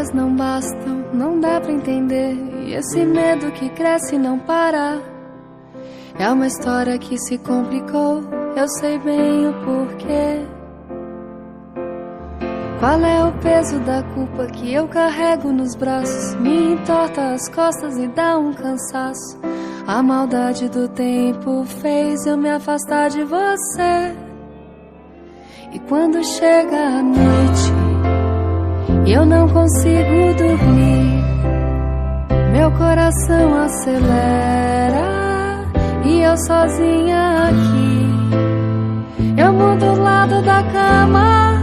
palavras não bastam, não dá pra entender. E esse medo que cresce e não para. É uma história que se complicou, eu sei bem o porquê. Qual é o peso da culpa que eu carrego nos braços? Me entorta as costas e dá um cansaço. A maldade do tempo fez eu me afastar de você. E quando chega a noite e eu não consigo dormir, meu coração acelera e eu sozinha aqui. Eu mudo o lado da cama,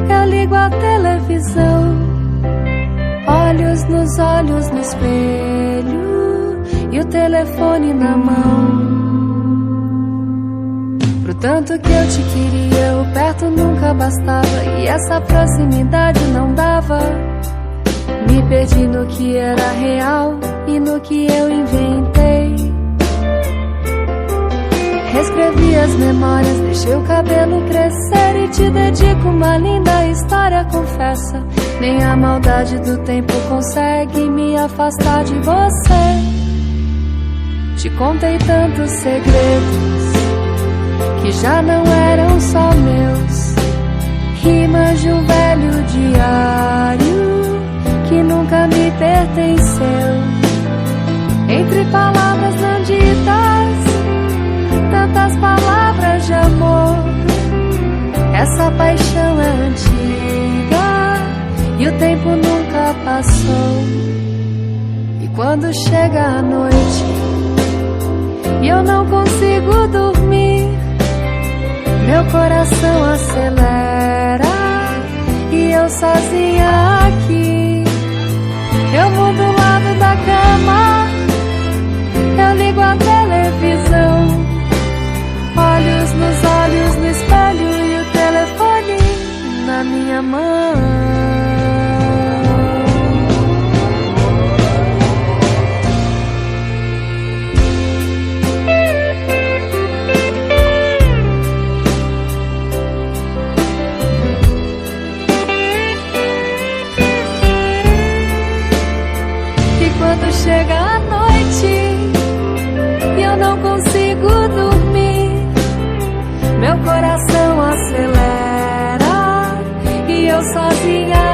eu ligo a televisão, olhos nos olhos no espelho e o telefone na mão. Pro tanto que eu te queria, o perto nunca bastava, e essa proximidade não dava. Me perdi no que era real e no que eu inventei. Reescrevi as memórias, deixei o cabelo crescer e te dedico uma linda história, confessa. Nem a maldade do tempo consegue me afastar de você. Te contei tantos segredos que já não eram só meus, rimas de um velho diário que nunca me pertenceu. Entre palavras não ditas, tantas palavras de amor. Essa paixão é antiga e o tempo nunca passou. E quando chega a noite e eu não consigo dormir, meu coração acelera e eu sozinha aqui. Eu mudo o lado da cama, eu ligo a televisão, olhos nos olhos no espelho e o telefone na minha mão. Quando chega a noite e eu não consigo dormir, meu coração acelera e eu sozinha